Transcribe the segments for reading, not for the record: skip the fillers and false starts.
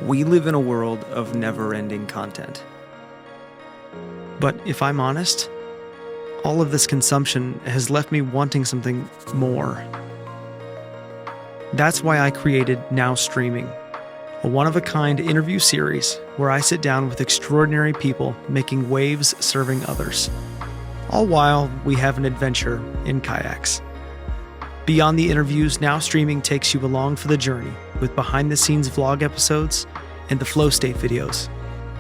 We live in a world of never-ending content. But if I'm honest, all of this consumption has left me wanting something more. That's why I created Now Streaming, a one-of-a-kind interview series where I sit down with extraordinary people making waves serving others, all while we have an adventure in kayaks. Beyond the interviews, Now Streaming takes you along for the journey with behind-the-scenes vlog episodes and the flow state videos,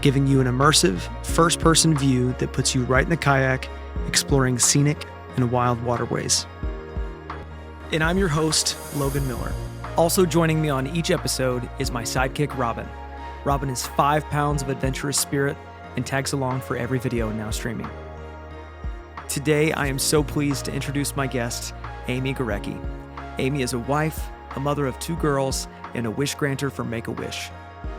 giving you an immersive, first-person view that puts you right in the kayak, exploring scenic and wild waterways. And I'm your host, Logan Miller. Also joining me on each episode is my sidekick, Robin. Robin is 5 pounds of adventurous spirit and tags along for every video in Now Streaming. Today, I am so pleased to introduce my guest, Amy Gorecki. Amy is a wife, a mother of 2 girls, and a wish granter for Make-A-Wish.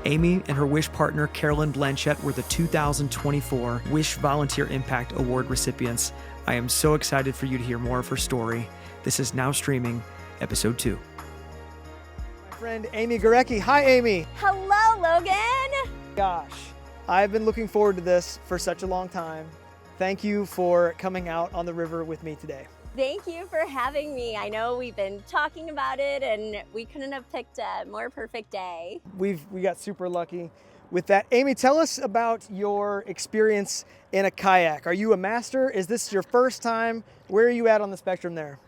Amy and her wish partner, Carolyn Blanchette, were the 2024 Wish Volunteer Impact Award recipients. I am so excited for you to hear more of her story. This is Now Streaming, Episode 2. My friend, Amy Gorecki. Hi, Amy. Hello, Logan. Gosh, I've been looking forward to this for such a long time. Thank you for coming out on the river with me today. Thank you for having me. I know we've been talking about it and we couldn't have picked a more perfect day. We got super lucky with that. Amy, tell us about your experience in a kayak. Are you a master? Is this your first time? Where are you at on the spectrum there?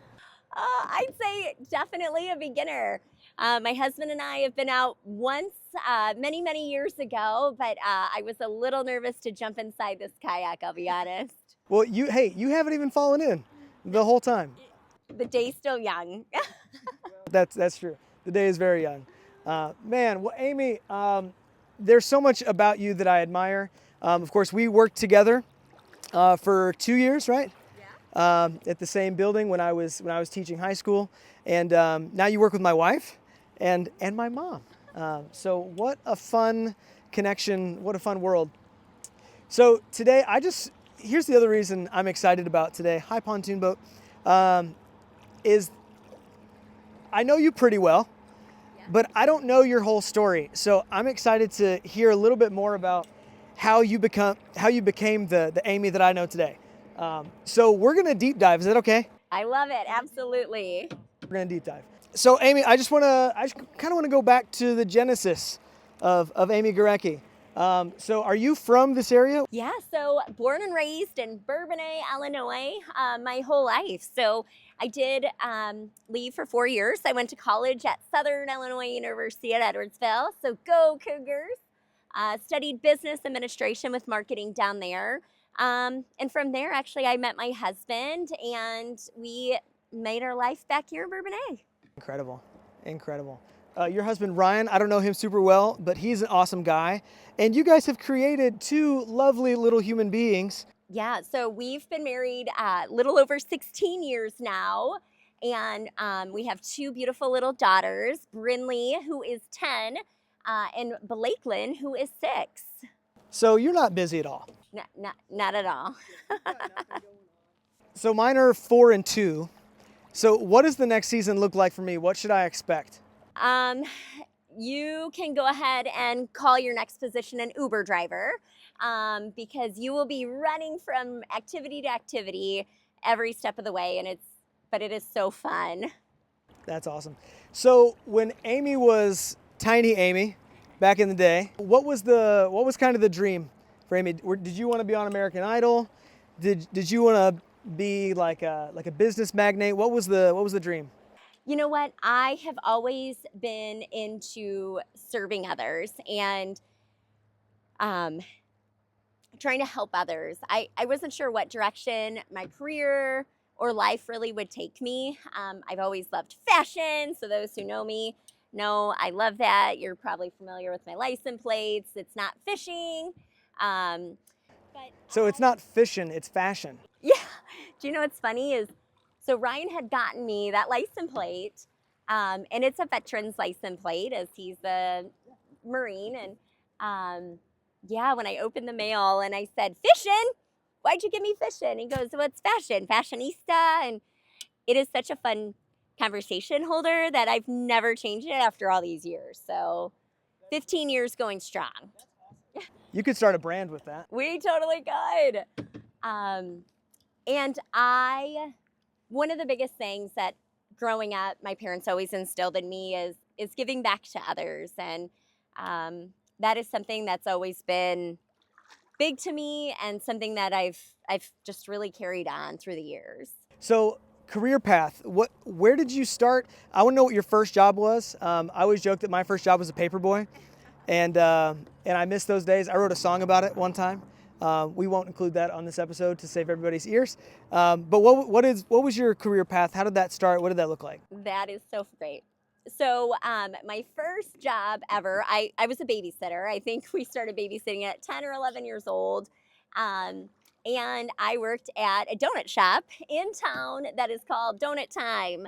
I'd say definitely a beginner. My husband and I have been out once many, many years ago, but I was a little nervous to jump inside this kayak, I'll be honest. Well, you haven't even fallen in the whole time. The day's still young. That's true. The day is very young. Well, Amy, there's so much about you that I admire. Of course, we worked together for 2 years, right? Yeah. At the same building when I was teaching high school, and now you work with my wife and my mom. So what a fun connection! What a fun world. So today, here's the other reason I'm excited about today. Hi, Pontoon Boat. Is I know you pretty well, but I don't know your whole story. So I'm excited to hear a little bit more about how you became the Amy that I know today. So we're gonna deep dive. Is that okay? I love it. Absolutely. We're gonna deep dive. So Amy, I just kind of want to go back to the genesis of Amy Gorecki. So are you from this area? Yeah, so born and raised in Bourbonnais, Illinois, my whole life. So I did leave for 4 years. I went to college at Southern Illinois University at Edwardsville. So go Cougars. Studied business administration with marketing down there. And from there, actually, I met my husband and we made our life back here in Bourbonnais. Incredible. Your husband, Ryan, I don't know him super well, but he's an awesome guy. And you guys have created 2 lovely little human beings. Yeah, so we've been married a little over 16 years now. And we have 2 beautiful little daughters, Brinley, who is 10, and Blakelyn, who is 6. So you're not busy at all? Not at all. So mine are 4 and 2. So what does the next season look like for me? What should I expect? You can go ahead and call your next position an Uber driver because you will be running from activity to activity every step of the way, but it is so fun. That's awesome. So when Amy was tiny Amy back in the day, what was kind of the dream for Amy? Did you want to be on American Idol? Did you want to be like a business magnate? What was the dream? You know what? I have always been into serving others and trying to help others. I wasn't sure what direction my career or life really would take me. I've always loved fashion, so those who know me know I love that. You're probably familiar with my license plates. It's not fishing. So it's not fishing, it's fashion. Yeah. Do you know what's funny is, so Ryan had gotten me that license plate, and it's a veteran's license plate as he's a Marine. And when I opened the mail and I said, "Fishing? Why'd you give me fishing?" He goes, "Well, it's fashion, fashionista." And it is such a fun conversation holder that I've never changed it after all these years. So 15 years going strong. You could start a brand with that. We totally could. Um, and one of the biggest things that growing up, my parents always instilled in me is giving back to others. And that is something that's always been big to me and something that I've just really carried on through the years. So, career path. Where did you start? I want to know what your first job was. I always joke that my first job was a paper boy, and I miss those days. I wrote a song about it one time. We won't include that on this episode to save everybody's ears. But what was your career path? How did that start? What did that look like? That is so great. So my first job ever, I was a babysitter. I think we started babysitting at 10 or 11 years old. And I worked at a donut shop in town that is called Donut Time.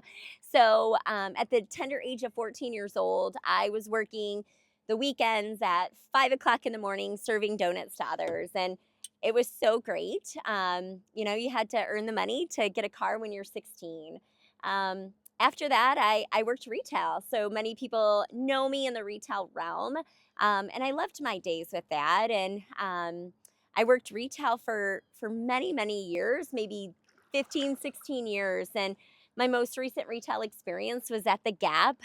So at the tender age of 14 years old, I was working the weekends at 5 o'clock in the morning serving donuts to others. And it was so great. You had to earn the money to get a car when you're 16. After that, I worked retail. So many people know me in the retail realm. And I loved my days with that. And I worked retail for many, many years, maybe 15, 16 years. And my most recent retail experience was at the Gap.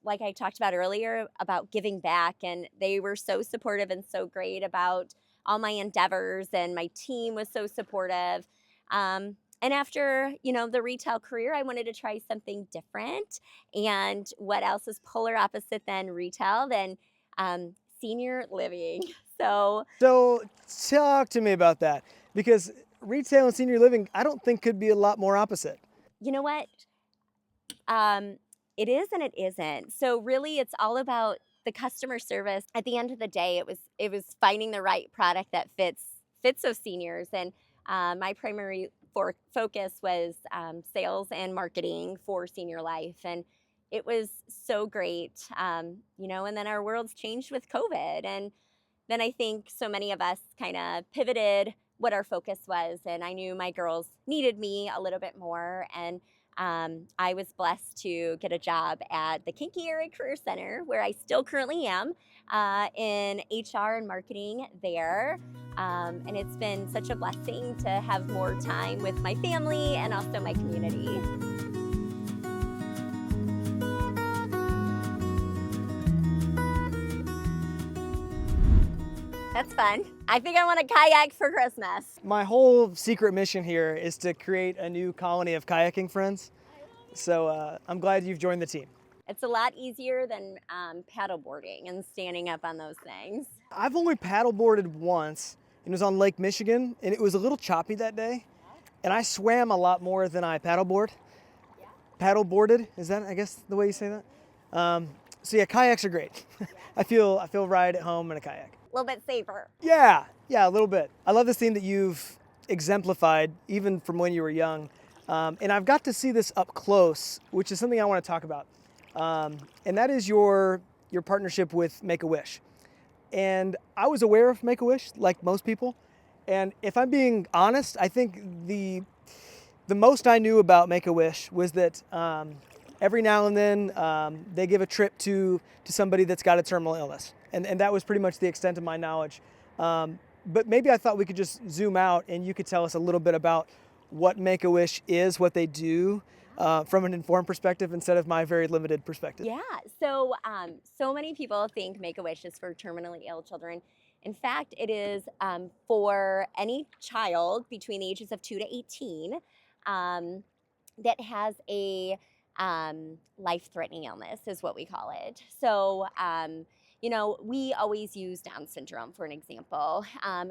Like I talked about earlier, about giving back. And they were so supportive and so great about all my endeavors. And my team was so supportive. And after, the retail career, I wanted to try something different. And what else is polar opposite than retail than senior living? So talk to me about that, because retail and senior living, I don't think could be a lot more opposite. You know what? It is and it isn't. So really, it's all about the customer service. At the end of the day, it was finding the right product that fits those seniors. And my primary focus was sales and marketing for senior life, and it was so great. And then our worlds changed with COVID, and then I think so many of us kind of pivoted what our focus was, and I knew my girls needed me a little bit more, and I was blessed to get a job at the Kinky Area Career Center, where I still currently am in HR and marketing there. And it's been such a blessing to have more time with my family and also my community. That's fun. I think I want a kayak for Christmas. My whole secret mission here is to create a new colony of kayaking friends. So I'm glad you've joined the team. It's a lot easier than paddleboarding and standing up on those things. I've only paddleboarded once, and it was on Lake Michigan, and it was a little choppy that day. And I swam a lot more than I paddleboarded. Paddleboarded, is that, I guess, the way you say that? So yeah, kayaks are great. I feel right at home in a kayak. A little bit safer. Yeah, a little bit. I love this theme that you've exemplified, even from when you were young. And I've got to see this up close, which is something I want to talk about. And that is your partnership with Make-A-Wish. And I was aware of Make-A-Wish, like most people. And if I'm being honest, I think the most I knew about Make-A-Wish was that every now and then they give a trip to somebody that's got a terminal illness. And that was pretty much the extent of my knowledge. But maybe I thought we could just zoom out and you could tell us a little bit about what Make-A-Wish is, what they do, from an informed perspective instead of my very limited perspective. Yeah, so many people think Make-A-Wish is for terminally ill children. In fact, it is for any child between the ages of 2 to 18 that has a life-threatening illness, is what we call it. So, we always use Down syndrome for an example.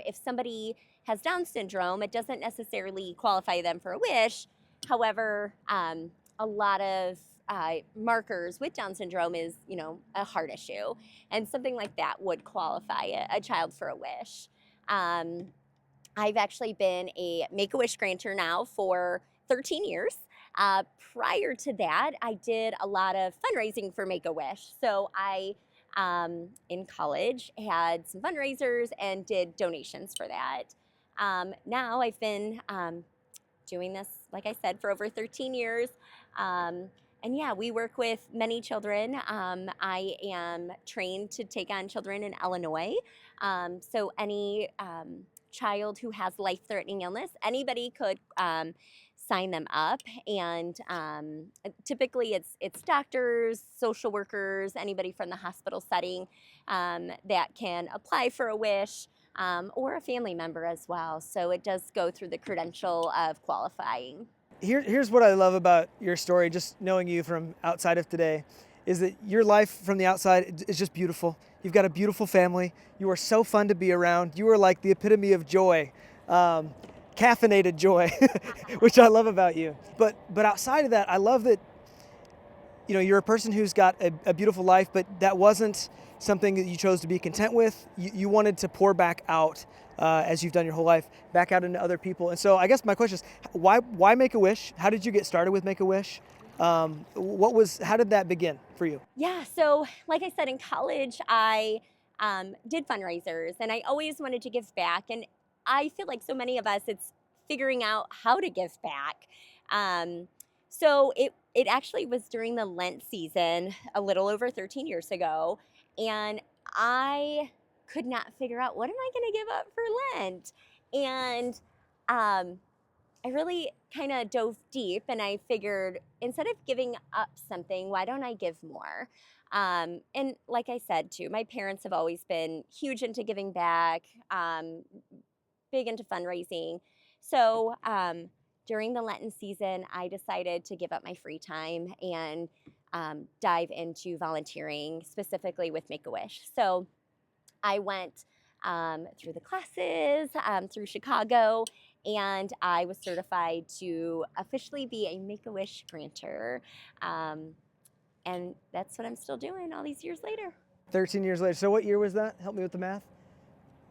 If somebody has Down syndrome, it doesn't necessarily qualify them for a wish. However, a lot of markers with Down syndrome is, a heart issue. And something like that would qualify a child for a wish. I've actually been a Make-A-Wish grantor now for 13 years. Prior to that, I did a lot of fundraising for Make-A-Wish. So I, in college, had some fundraisers and did donations for that. Now I've been doing this, like I said, for over 13 years. and yeah, we work with many children. I am trained to take on children in Illinois. So any child who has life-threatening illness, anybody could sign them up, and typically it's doctors, social workers, anybody from the hospital setting that can apply for a wish. Or a family member as well. So it does go through the credential of qualifying. Here's what I love about your story, just knowing you from outside of today, is that your life from the outside is just beautiful. You've got a beautiful family. You are so fun to be around. You are like the epitome of joy, caffeinated joy, which I love about you. But outside of that, I love that you're a person who's got a beautiful life, but that wasn't something that you chose to be content with. You wanted to pour back out, as you've done your whole life, back out into other people. And so I guess my question is, why Make-A-Wish? How did you get started with Make-A-Wish? How did that begin for you? Yeah, so like I said, in college, I did fundraisers, and I always wanted to give back. And I feel like so many of us, it's figuring out how to give back. So it actually was during the Lent season a little over 13 years ago, and I could not figure out, what am I going to give up for Lent? And I really kind of dove deep, and I figured, instead of giving up something, why don't I give more? And like I said too, my parents have always been huge into giving back, big into fundraising. So during the Lenten season, I decided to give up my free time and dive into volunteering, specifically with Make-A-Wish. So I went through the classes, through Chicago, and I was certified to officially be a Make-A-Wish grantor. And that's what I'm still doing all these years later. 13 years later. So what year was that? Help me with the math.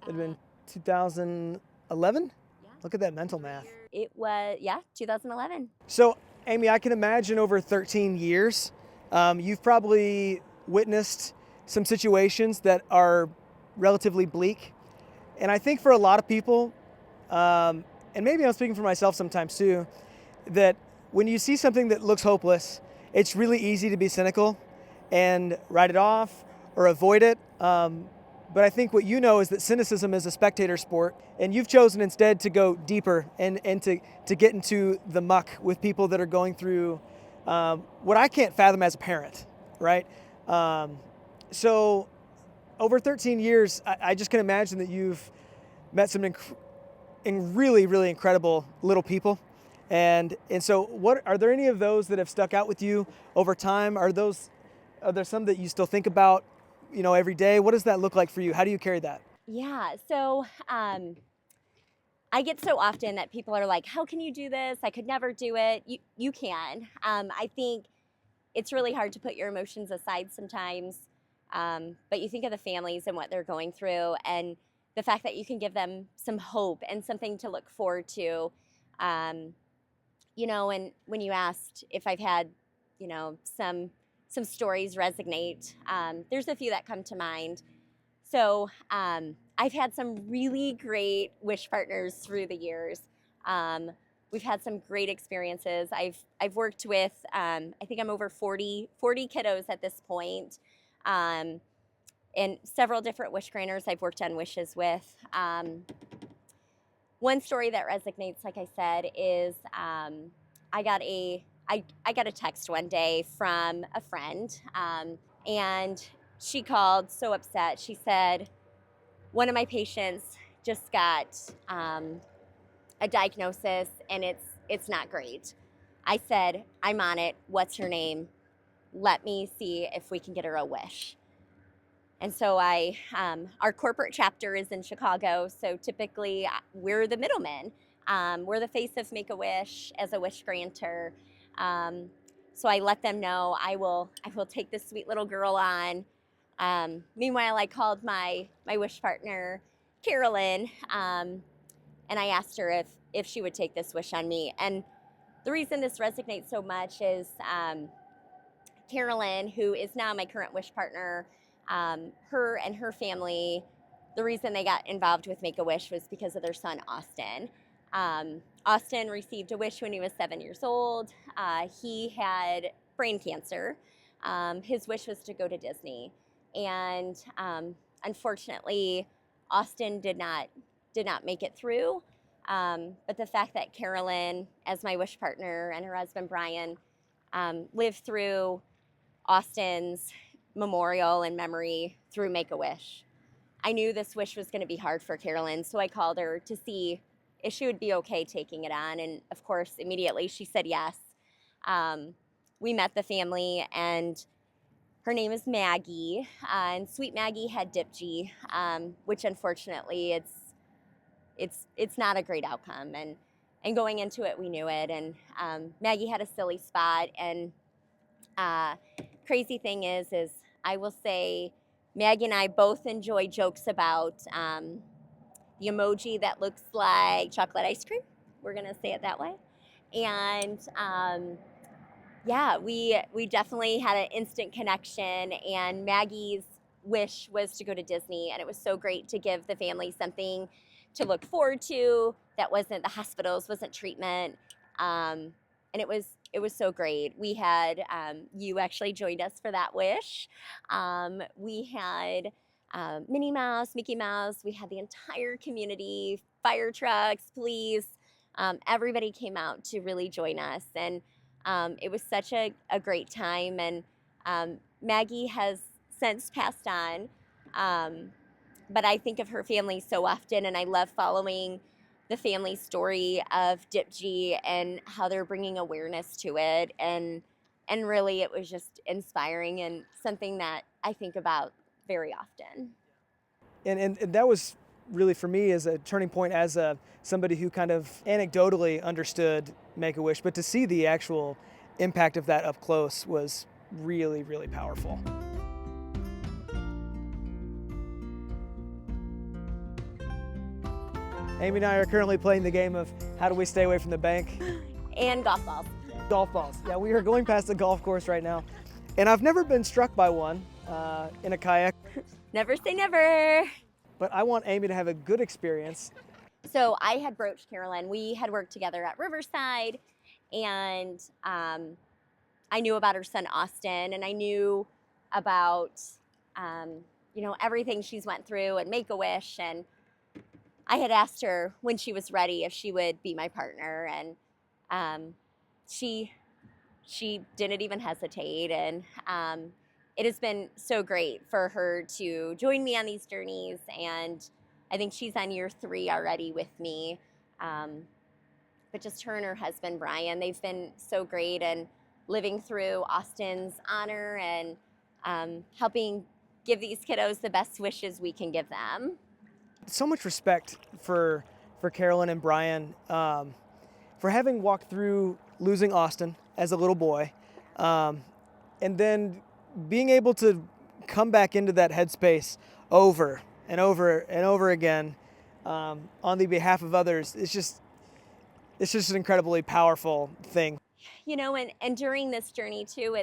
It had been 2011? Yeah. Look at that mental math. It was, 2011. So, Amy, I can imagine over 13 years, you've probably witnessed some situations that are relatively bleak. And I think for a lot of people, and maybe I'm speaking for myself sometimes too, that when you see something that looks hopeless, it's really easy to be cynical and write it off or avoid it. But I think what you know is that cynicism is a spectator sport, and you've chosen instead to go deeper and to get into the muck with people that are going through what I can't fathom as a parent, right? So over 13 years, I just can imagine that you've met some really, really incredible little people. And so what are there any of those that have stuck out with you over time? Are there some that you still think about, every day? What does that look like for you? How do you carry that? Yeah, so I get so often that people are like, how can you do this? I could never do it. You can. I think it's really hard to put your emotions aside sometimes, but you think of the families and what they're going through, and the fact that you can give them some hope and something to look forward to. And when you asked if I've had, some stories resonate, there's a few that come to mind. So I've had some really great wish partners through the years. We've had some great experiences. I've worked with, I think I'm over 40 kiddos at this point, and several different wish granters I've worked on wishes with. One story that resonates, like I said, is I got a text one day from a friend, and she called so upset. She said, one of my patients just got a diagnosis, and it's not great. I said, I'm on it. What's her name? Let me see if we can get her a wish. And so our corporate chapter is in Chicago, so typically we're the middlemen. We're the face of Make-A-Wish as a wish grantor. So I let them know I will take this sweet little girl on. Meanwhile, I called my wish partner, Carolyn, and I asked her if she would take this wish on me. And the reason this resonates so much is Carolyn, who is now my current wish partner, her and her family, the reason they got involved with Make-A-Wish was because of their son, Austin. Austin received a wish when he was 7 years old. He had brain cancer. His wish was to go to Disney, and unfortunately, Austin did not make it through. But the fact that Carolyn, as my wish partner, and her husband Brian lived through Austin's memorial and memory through Make-A-Wish. I knew this wish was going to be hard for Carolyn, so I called her to see if she would be okay taking it on. And of course, immediately she said yes. We met the family, and her name is Maggie, and Sweet Maggie had DIPG, which unfortunately it's not a great outcome. And going into it, we knew it. And Maggie had a silly spot, and crazy thing is I will say Maggie and I both enjoy jokes about the emoji that looks like chocolate ice cream. We're gonna say it that way. And yeah, we definitely had an instant connection. And Maggie's wish was to go to Disney, and it was so great to give the family something to look forward to that wasn't the hospitals, wasn't treatment. And it was so great. We had you actually joined us for that wish. We had Minnie Mouse, Mickey Mouse. We had the entire community, fire trucks, police. Everybody came out to really join us, and it was such a great time. And Maggie has since passed on, but I think of her family so often, and I love following the family story of DIPG and how they're bringing awareness to it. And really it was just inspiring and something that I think about very often. And that was really for me as a turning point, as somebody who kind of anecdotally understood Make-A-Wish, but to see the actual impact of that up close was really, really powerful. Amy and I are currently playing the game of how do we stay away from the bank? And golf balls. Golf balls. Yeah, we are going past the golf course right now. And I've never been struck by one in a kayak. Never say never. But I want Amy to have a good experience. So I had broached Carolyn. We had worked together at Riverside, and I knew about her son Austin, and I knew about everything she's went through and Make-A-Wish. And I had asked her when she was ready if she would be my partner, and she didn't even hesitate. And it has been so great for her to join me on these journeys, and I think she's on year 3 already with me. But just her and her husband Brian, they've been so great, and living through Austin's honor and helping give these kiddos the best wishes we can give them. So much respect for Carolyn and Brian for having walked through losing Austin as a little boy, and then being able to come back into that headspace over and over and over again on the behalf of others. It's just an incredibly powerful thing. And during this journey too,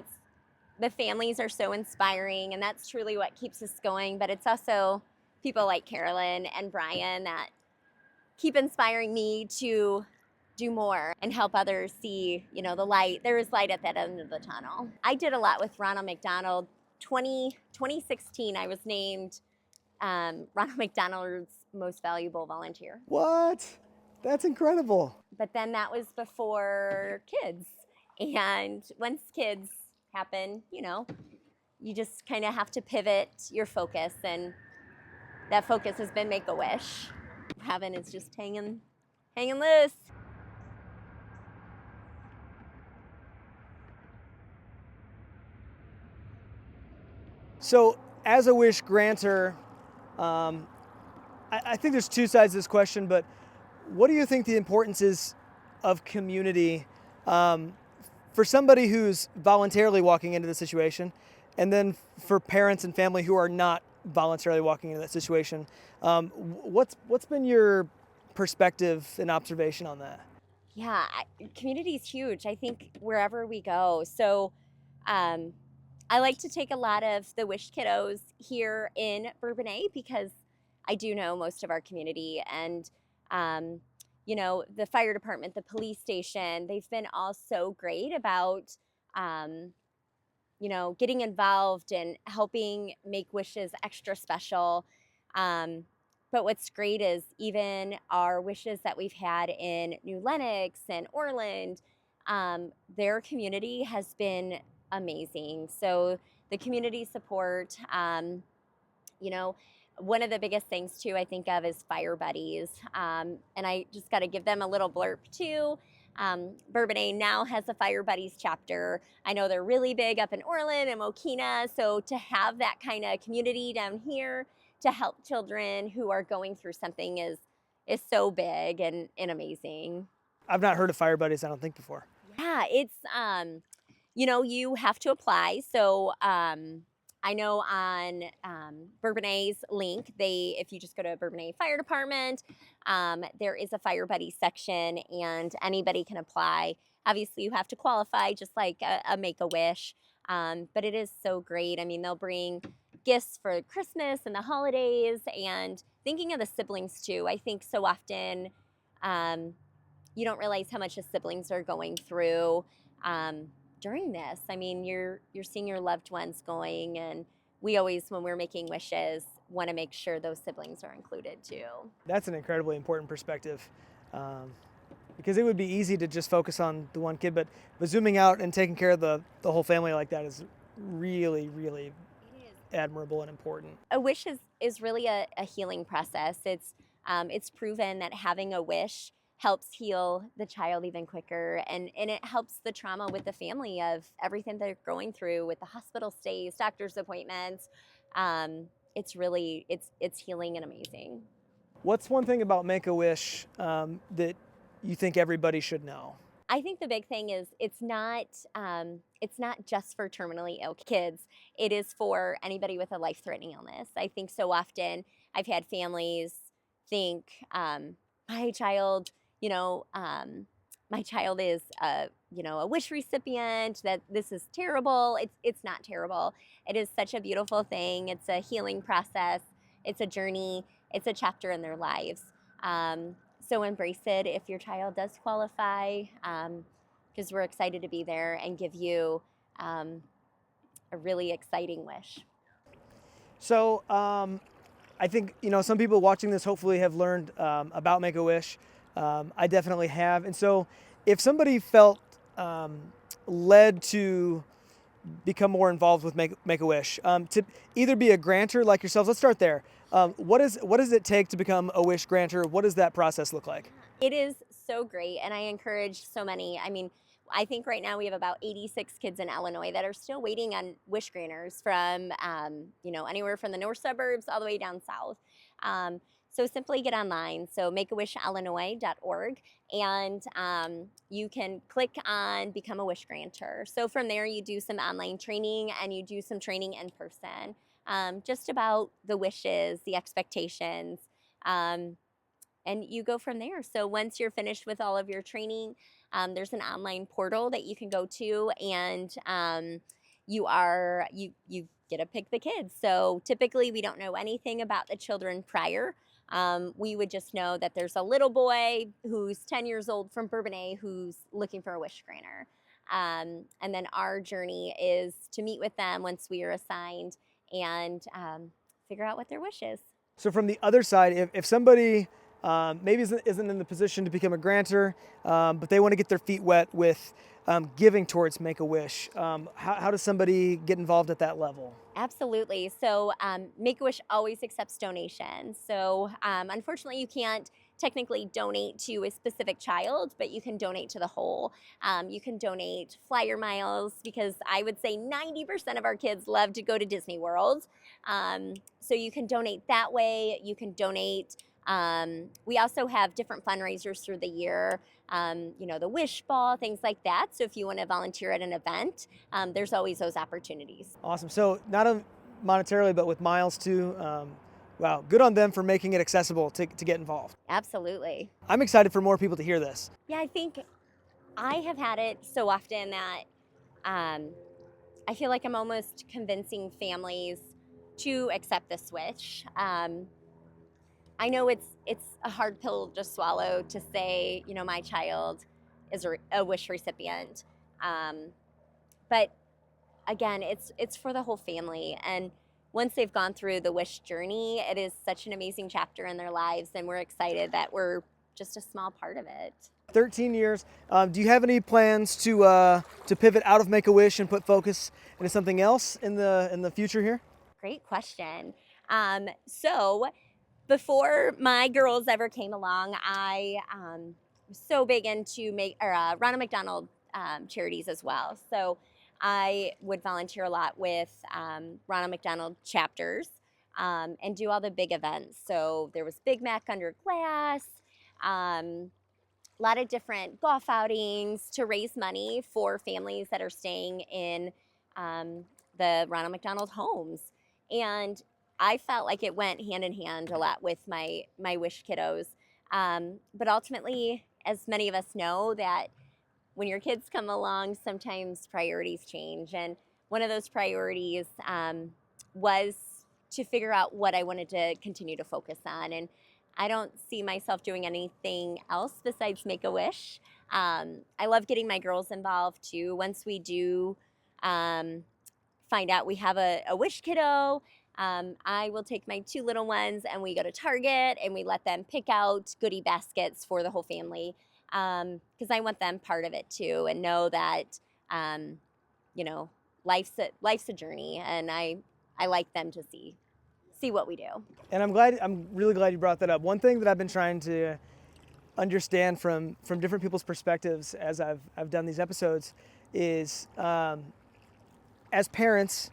the families are so inspiring, and that's truly what keeps us going. But it's also people like Carolyn and Brian that keep inspiring me to do more and help others see, the light. There is light at that end of the tunnel. I did a lot with Ronald McDonald. 2016, I was named Ronald McDonald's most valuable volunteer. What? That's incredible. But then that was before kids. And once kids happen, you just kind of have to pivot your focus, and that focus has been Make-A-Wish. Heaven is just hanging loose. So, as a wish granter, I think there's two sides to this question, but what do you think the importance is of community for somebody who's voluntarily walking into the situation, and then for parents and family who are not voluntarily walking into that situation? What's been your perspective and observation on that? Yeah, community is huge, I think, wherever we go. So I like to take a lot of the Wish kiddos here in Bourbonnais because I do know most of our community. And, the fire department, the police station, they've been all so great about getting involved and helping make wishes extra special. But what's great is even our wishes that we've had in New Lenox and Orland, their community has been amazing. So the community support, you know, one of the biggest things too I think of is fire buddies, and I just got to give them a little blurb too. Bourbonnais now has a fire buddies chapter. I know they're really big up in Orland and Mokina, so to have that kind of community down here to help children who are going through something is so big and amazing. I've not heard of Fire Buddies, I don't think, before. Yeah, it's you have to apply. So I know on Bourbonnais link, if you just go to Bourbonnais Fire Department, there is a Fire Buddy section and anybody can apply. Obviously, you have to qualify, just like a Make-A-Wish, but it is so great. I mean, they'll bring gifts for Christmas and the holidays, and thinking of the siblings too. I think so often you don't realize how much the siblings are going through during this. I mean, you're seeing your loved ones going, and we always, when we're making wishes, want to make sure those siblings are included too. That's an incredibly important perspective, because it would be easy to just focus on the one kid, but zooming out and taking care of the whole family like that is really, really admirable and important. A wish is really a healing process. It's proven that having a wish helps heal the child even quicker, and it helps the trauma with the family of everything they're going through with the hospital stays, doctor's appointments. It's really, it's healing and amazing. What's one thing about Make-A-Wish that you think everybody should know? I think the big thing is it's not just for terminally ill kids. It is for anybody with a life-threatening illness. I think so often I've had families think, my child is a wish recipient, that this is terrible. It's not terrible. It is such a beautiful thing. It's a healing process. It's a journey. It's a chapter in their lives. So embrace it if your child does qualify, because we're excited to be there and give you a really exciting wish. So I think, some people watching this hopefully have learned about Make-A-Wish. I definitely have. And so if somebody felt led to become more involved with Make-A-Wish, to either be a grantor like yourselves, let's start there. What does it take to become a wish grantor? What does that process look like? It is so great, and I encourage so many. I mean, I think right now we have about 86 kids in Illinois that are still waiting on wish grantors from, anywhere from the north suburbs all the way down south. So simply get online, so makeawishillinois.org, and you can click on Become a Wish Grantor. So from there, you do some online training and you do some training in person, just about the wishes, the expectations, and you go from there. So once you're finished with all of your training, there's an online portal that you can go to, and you get to pick the kids. So typically we don't know anything about the children prior. We would just know that there's a little boy who's 10 years old from Bourbonnais who's looking for a wish grantor. And then our journey is to meet with them once we are assigned and figure out what their wish is. So from the other side, if somebody maybe isn't in the position to become a grantor, but they want to get their feet wet with giving towards Make-A-Wish, how does somebody get involved at that level? Absolutely. So Make-A-Wish always accepts donations. So unfortunately, you can't technically donate to a specific child, but you can donate to the whole. You can donate flyer miles, because I would say 90% of our kids love to go to Disney World. So you can donate that way. You can donate. We also have different fundraisers through the year, the Wish Ball, things like that. So if you want to volunteer at an event, there's always those opportunities. Awesome. So not monetarily, but with miles too. Wow, good on them for making it accessible to get involved. Absolutely. I'm excited for more people to hear this. Yeah, I think I have had it so often that I feel like I'm almost convincing families to accept this wish. I know it's a hard pill to swallow to say, my child is a wish recipient. But again, it's for the whole family. And once they've gone through the wish journey, it is such an amazing chapter in their lives, and we're excited that we're just a small part of it. 13 years. Do you have any plans to pivot out of Make-A-Wish and put focus into something else in the future here? Great question. So before my girls ever came along, I was so big into Ronald McDonald charities as well. So I would volunteer a lot with Ronald McDonald chapters and do all the big events. So there was Big Mac under glass, a lot of different golf outings to raise money for families that are staying in the Ronald McDonald homes. And I felt like it went hand in hand a lot with my wish kiddos. But ultimately, as many of us know, that when your kids come along, sometimes priorities change. And one of those priorities was to figure out what I wanted to continue to focus on. And I don't see myself doing anything else besides Make-A-Wish. I love getting my girls involved too. Once we do find out we have a wish kiddo, I will take my 2 little ones and we go to Target and we let them pick out goodie baskets for the whole family, because I want them part of it too, and know that life's a journey, and I like them to see what we do. And I'm really glad you brought that up. One thing that I've been trying to understand from different people's perspectives as I've done these episodes is, as parents,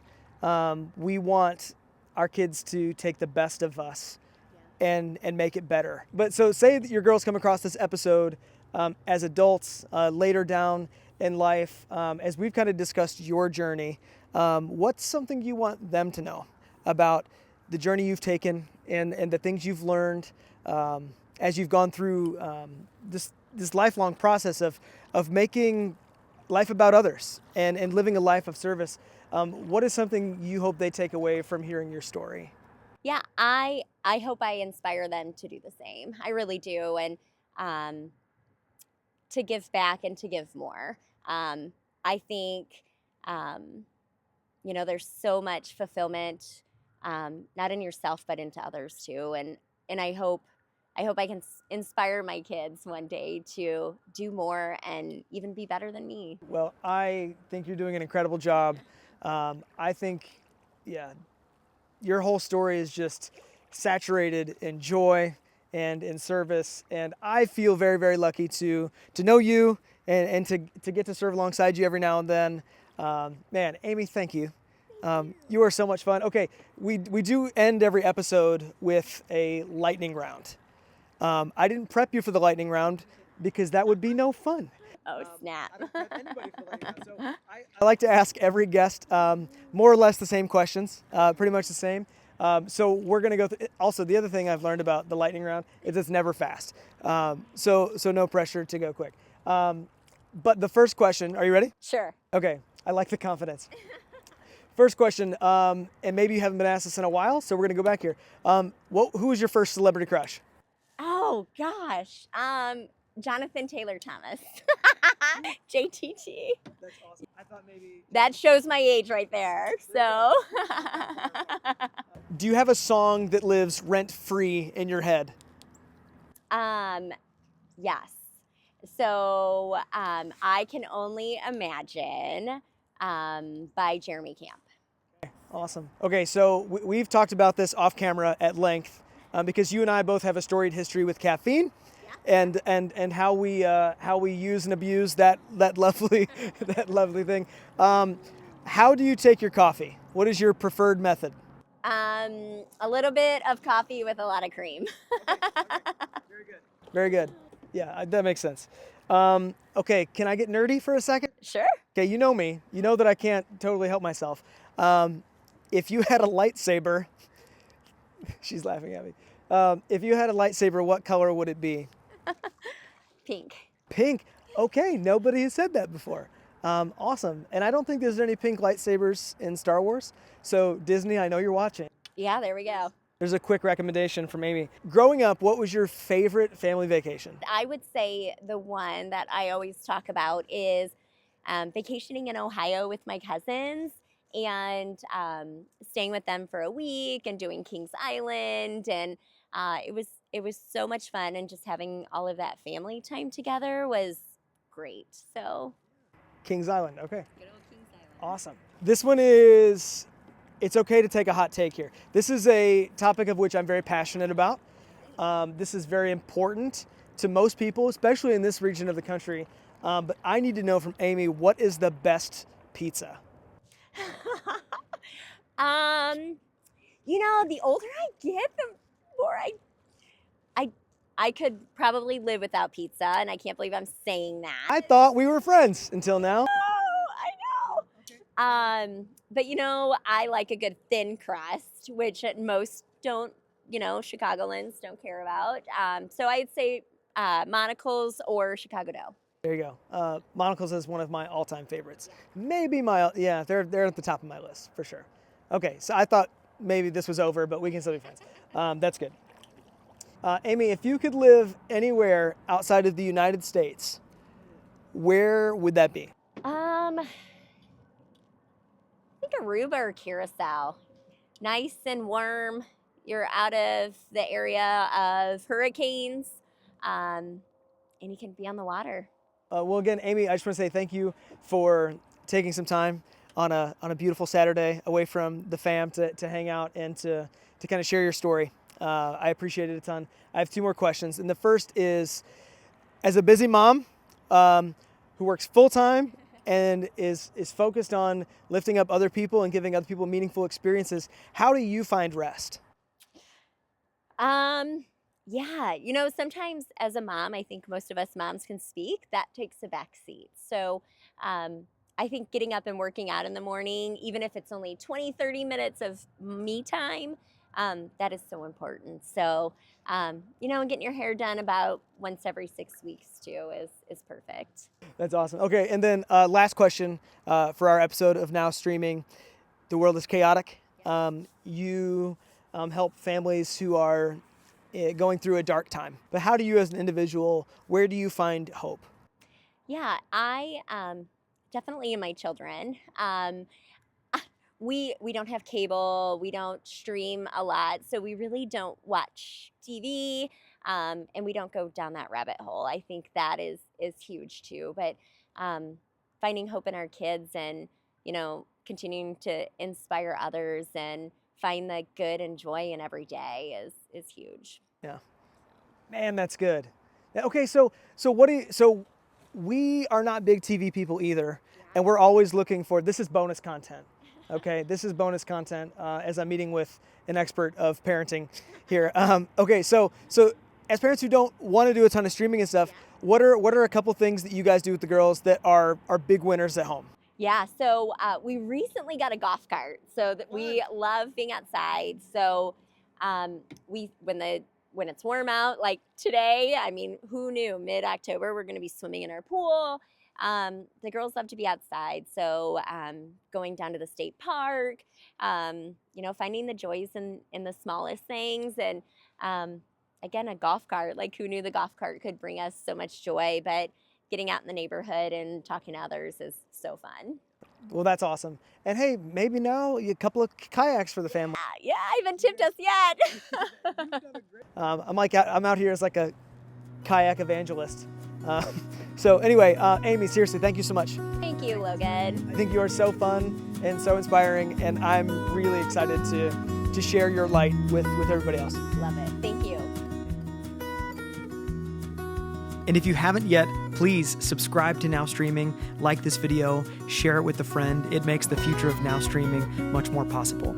we want our kids to take the best of us and make it better. But so say that your girls come across this episode as adults later down in life, as we've kind of discussed your journey, what's something you want them to know about the journey you've taken and the things you've learned as you've gone through this lifelong process of making life about others and living a life of service? What is something you hope they take away from hearing your story? Yeah, I hope I inspire them to do the same. I really do, and to give back and to give more. I think there's so much fulfillment, not in yourself but into others too, and I hope I can inspire my kids one day to do more and even be better than me. Well, I think you're doing an incredible job. I think, your whole story is just saturated in joy and in service, and I feel very, very lucky to know you and to get to serve alongside you every now and then. Man, Amy, thank you. You are so much fun. Okay, we do end every episode with a lightning round. I didn't prep you for the lightning round because that would be no fun. Oh, snap. I don't prep anybody for the lightning round. So I like to ask every guest more or less the same questions, pretty much the same. So we're going to go through. Also, the other thing I've learned about the lightning round is it's never fast. So no pressure to go quick. But the first question, are you ready? Sure. Okay, I like the confidence. First question, and maybe you haven't been asked this in a while, so we're going to go back here. Who was your first celebrity crush? Oh, gosh. Jonathan Taylor Thomas. JTT. That's awesome. I thought maybe... That shows my age right there, so. Do you have a song that lives rent-free in your head? Yes. So I Can Only Imagine by Jeremy Camp. Awesome. Okay, so we've talked about this off camera at length because you and I both have a storied history with caffeine, and how we use and abuse that lovely thing. How do you take your coffee? What is your preferred method? A little bit of coffee with a lot of cream. Okay. Very good. Very good. Yeah, that makes sense. Okay, can I get nerdy for a second? Sure. Okay, you know me. You know that I can't totally help myself. If you had a lightsaber, she's laughing at me. If you had a lightsaber, what color would it be? Pink. Pink. Okay, nobody has said that before. Awesome. And I don't think there's any pink lightsabers in Star Wars. So Disney, I know you're watching. Yeah, there we go. There's a quick recommendation from Amy. Growing up, what was your favorite family vacation? I would say the one that I always talk about is vacationing in Ohio with my cousins. and staying with them for a week and doing Kings Island, and it was so much fun, and just having all of that family time together was great. So Kings Island. Okay. good old Kings Island. Awesome. This one is, it's okay to take a hot take here. This is a topic of which I'm very passionate about. This is very important to most people, especially in this region of the country. But I need to know from Amy, what is the best pizza? You know, the older I get, the more I could probably live without pizza, and I can't believe I'm saying that. I thought we were friends until now. Oh, I know. But you know, I like a good thin crust, which most don't, you know, Chicagoans don't care about. So I'd say Monocle's or Chicago dough. There you go. Monocle's is one of my all-time favorites. Maybe yeah, they're at the top of my list for sure. Okay, so I thought maybe this was over, but we can still be friends. That's good. Amy, if you could live anywhere outside of the United States, where would that be? I think Aruba or Curacao. Nice and warm. You're out of the area of hurricanes, and you can be on the water. Well, again, Amy, I just want to say thank you for taking some time on a beautiful Saturday away from the fam to hang out and to kind of share your story. I appreciate it a ton. I have two more questions. And the first is, as a busy mom who works full-time and is focused on lifting up other people and giving other people meaningful experiences, how do you find rest? Yeah, you know, sometimes as a mom, I think most of us moms can speak, that takes a back seat. So I think getting up and working out in the morning, even if it's only 20, 30 minutes of me time, that is so important. So, you know, and getting your hair done about once every 6 weeks too is perfect. That's awesome. Okay, and then last question for our episode of Now Streaming. The world is chaotic. You help families who are going through a dark time. But how do you as an individual, where do you find hope? Yeah, I definitely in my children. We don't have cable, we don't stream a lot, so we really don't watch TV, and we don't go down that rabbit hole. I think that is huge too. But finding hope in our kids, and you know, continuing to inspire others and find the good and joy in every day is huge. Yeah, man, that's good. Okay, so we are not big TV people either, and we're always looking for, this is bonus content. Okay, this is bonus content as I'm meeting with an expert of parenting here. Okay, so as parents who don't want to do a ton of streaming and stuff, what are a couple things that you guys do with the girls that are big winners at home? Yeah, so we recently got a golf cart, so that we love being outside. So when it's warm out, like today, I mean, who knew? Mid-October, we're going to be swimming in our pool. The girls love to be outside, so going down to the state park, you know, finding the joys in the smallest things, and again, a golf cart. Like, who knew the golf cart could bring us so much joy? But getting out in the neighborhood and talking to others is so fun. Well, that's awesome. And hey, maybe now a couple of kayaks for the family. Yeah, I haven't tipped us yet. I'm out here as like a kayak evangelist. So anyway, Amy, seriously, thank you so much. Thank you, Logan. I think you are so fun and so inspiring, and I'm really excited to share your light with everybody else. Love it. Thank you. And if you haven't yet, please subscribe to Now Streaming, like this video, share it with a friend. It makes the future of Now Streaming much more possible.